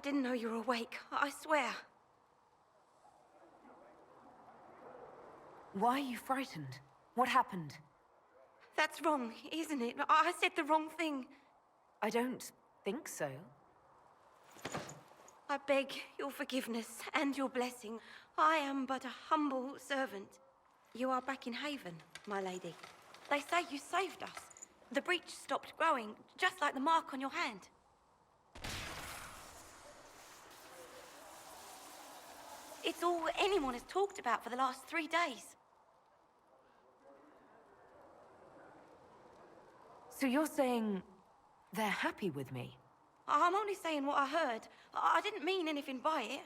didn't know you were awake, I swear. Why are you frightened? What happened? That's wrong, isn't it? I said the wrong thing. I don't think so. I beg your forgiveness and your blessing. I am but a humble servant. You are back in Haven, my lady. They say you saved us. The breach stopped growing, just like the mark on your hand. It's all anyone has talked about for the last 3 days. So you're saying they're happy with me? I'm only saying what I heard. I didn't mean anything by it.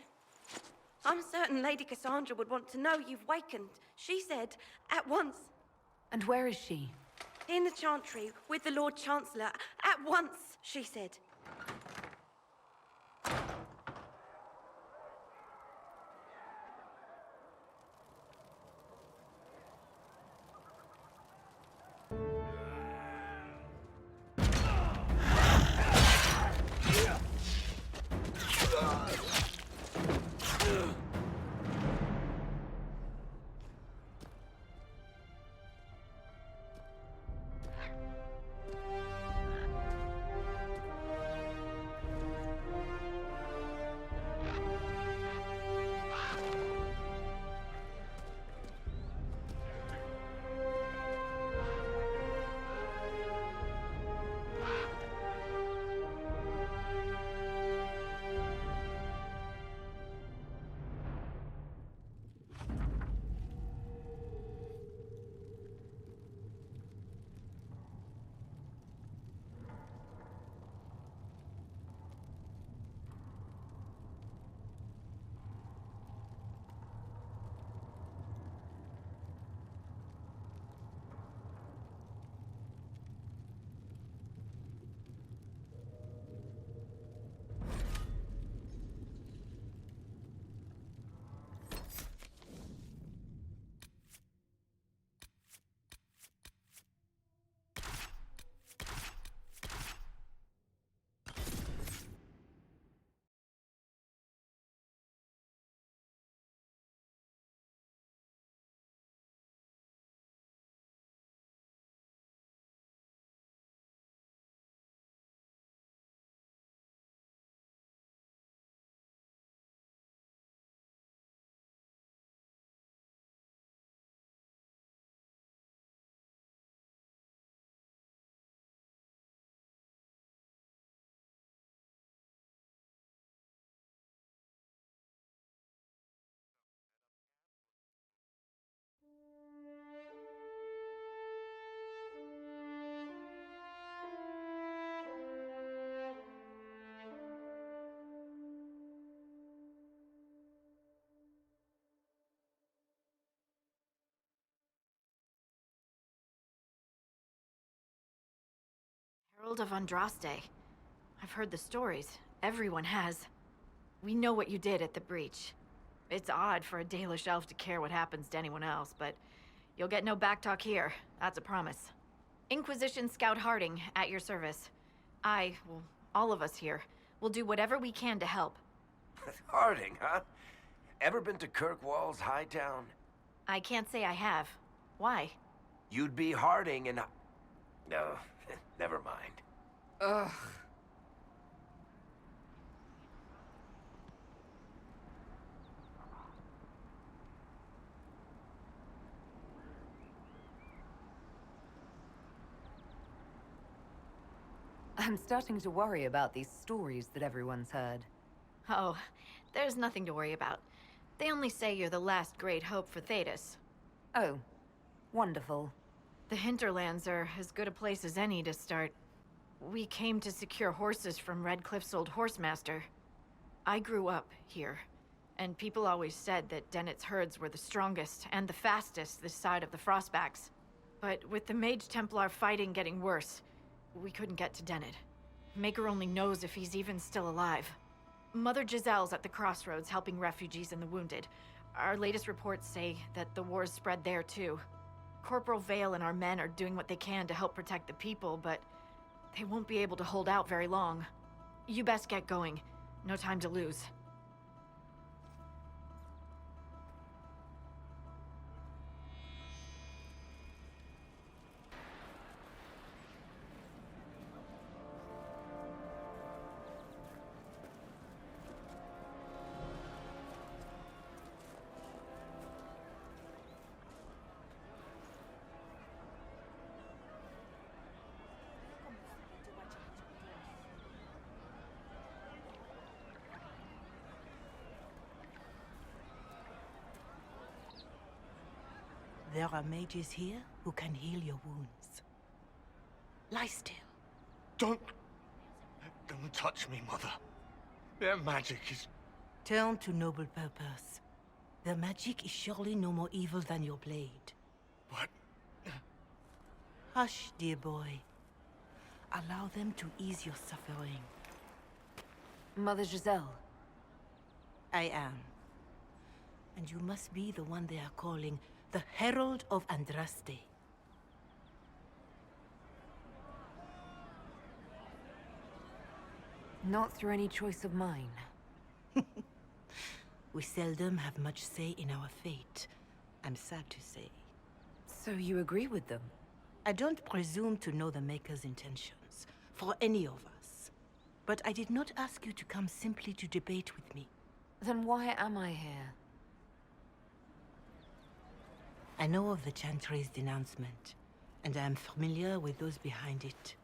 I'm certain Lady Cassandra would want to know you've wakened. She said, at once. And where is she? In the Chantry, with the Lord Chancellor. At once, she said. Herald of Andraste. I've heard the stories. Everyone has. We know what you did at the breach. It's odd for a Dalish elf to care what happens to anyone else, but you'll get no backtalk here. That's a promise. Inquisition Scout Harding, at your service. Well, all of us here, will do whatever we can to help. Harding, huh? Ever been to Kirkwall's Hightown? I can't say I have. Why? You'd be Harding and... No, never mind. Ugh. I'm starting to worry about these stories that everyone's heard. Oh, there's nothing to worry about. They only say you're the last great hope for Thedas. Oh, wonderful. The hinterlands are as good a place as any to start. We came to secure horses from Redcliffe's old horsemaster. I grew up here, and people always said that Dennett's herds were the strongest and the fastest this side of the Frostbacks. But with the Mage Templar fighting getting worse, we couldn't get to Dennett. Maker only knows if he's even still alive. Mother Giselle's at the crossroads helping refugees and the wounded. Our latest reports say that the war's spread there too. Corporal Vale and our men are doing what they can to help protect the people, but they won't be able to hold out very long. You best get going. No time to lose. There are mages here who can heal your wounds. Lie still. Don't touch me, Mother. Their magic is... Turn to noble purpose. Their magic is surely no more evil than your blade. What? Hush, dear boy. Allow them to ease your suffering. Mother Giselle. I am. And you must be the one they are calling the Herald of Andraste. Not through any choice of mine. We seldom have much say in our fate, I'm sad to say. So you agree with them? I don't presume to know the Maker's intentions, for any of us. But I did not ask you to come simply to debate with me. Then why am I here? I know of the Chantry's denouncement, and I am familiar with those behind it.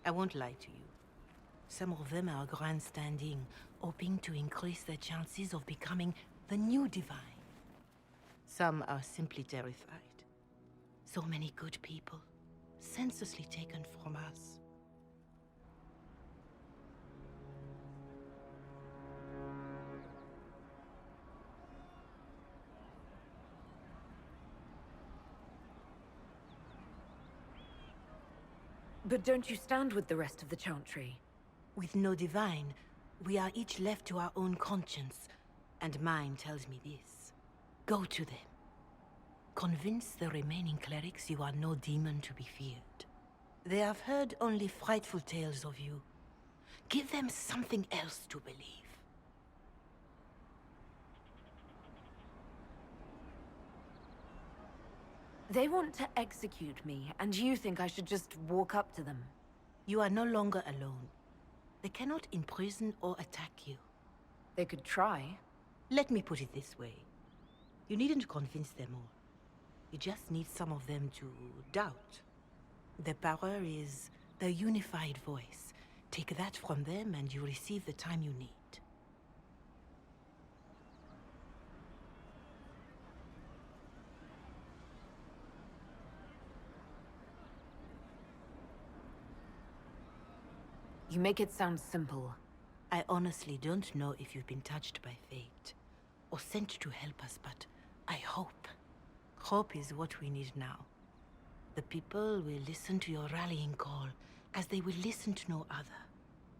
I won't lie to you. Some of them are grandstanding, hoping to increase their chances of becoming the new divine. Some are simply terrified. So many good people, senselessly taken from us. But don't you stand with the rest of the Chantry? With no divine, we are each left to our own conscience, and mine tells me this. Go to them. Convince the remaining clerics you are no demon to be feared. They have heard only frightful tales of you. Give them something else to believe. They want to execute me, and you think I should just walk up to them? You are no longer alone. They cannot imprison or attack you. They could try. Let me put it this way. You needn't convince them all. You just need some of them to doubt. Their power is their unified voice. Take that from them and you receive the time you need. You make it sound simple. I honestly don't know if you've been touched by fate, or sent to help us, but I hope. Hope is what we need now. The people will listen to your rallying call, as they will listen to no other.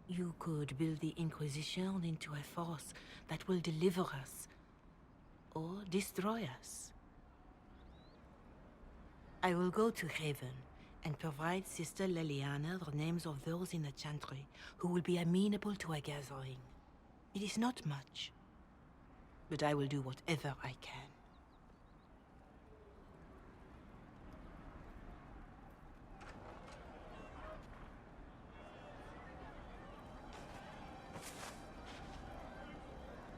You could build the Inquisition into a force that will deliver us, or destroy us. I will go to Haven, and provide Sister Leliana the names of those in the Chantry who will be amenable to a gathering. It is not much, but I will do whatever I can.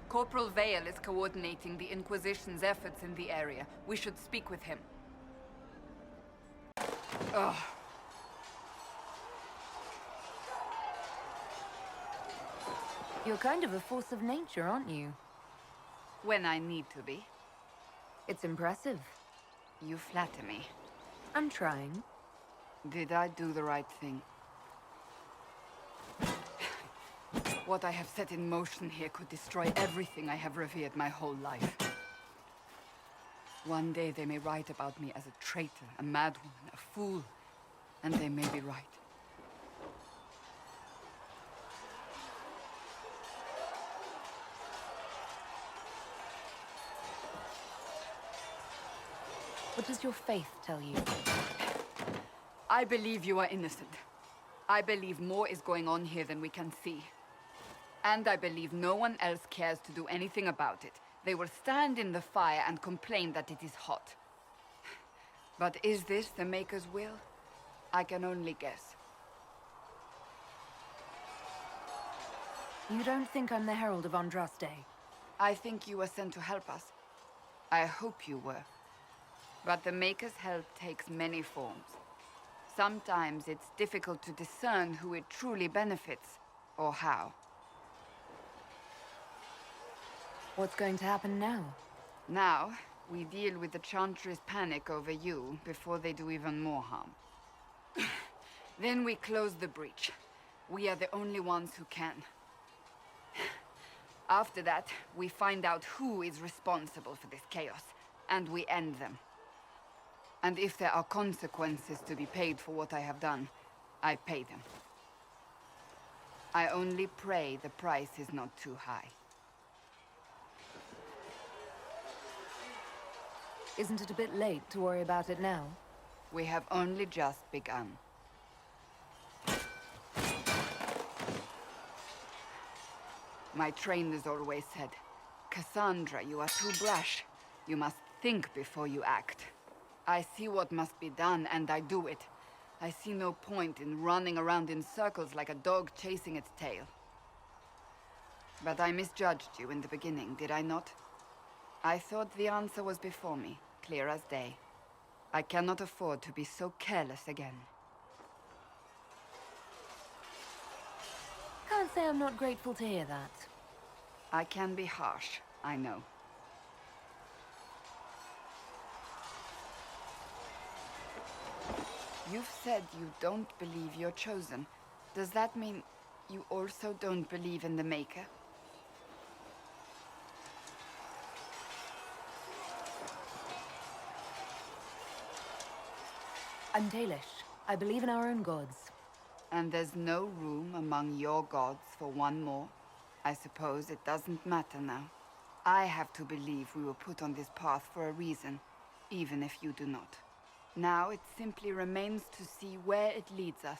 Corporal Vale is coordinating the Inquisition's efforts in the area. We should speak with him. Ugh. You're kind of a force of nature, aren't you? When I need to be. It's impressive. You flatter me. I'm trying. Did I do the right thing? What I have set in motion here could destroy everything I have revered my whole life. One day they may write about me as a traitor, a madwoman, a fool, and they may be right. What does your faith tell you? I believe you are innocent. I believe more is going on here than we can see. And I believe no one else cares to do anything about it. They will stand in the fire and complain that it is hot. But is this the Maker's will? I can only guess. You don't think I'm the Herald of Andraste? I think you were sent to help us. I hope you were. But the Maker's help takes many forms. Sometimes it's difficult to discern who it truly benefits, or how. What's going to happen now? Now, we deal with the Chantry's panic over you before they do even more harm. Then we close the breach. We are the only ones who can. After that, we find out who is responsible for this chaos, and we end them. And if there are consequences to be paid for what I have done, I pay them. I only pray the price is not too high. Isn't it a bit late to worry about it now? We have only just begun. My trainers always said, Cassandra, you are too brash. You must think before you act. I see what must be done, and I do it. I see no point in running around in circles like a dog chasing its tail. But I misjudged you in the beginning, did I not? I thought the answer was before me, clear as day. I cannot afford to be so careless again. Can't say I'm not grateful to hear that. I can be harsh, I know. You've said you don't believe you're chosen. Does that mean you also don't believe in the Maker? I'm Dalish. I believe in our own gods. And there's no room among your gods for one more? I suppose it doesn't matter now. I have to believe we were put on this path for a reason, even if you do not. Now it simply remains to see where it leads us.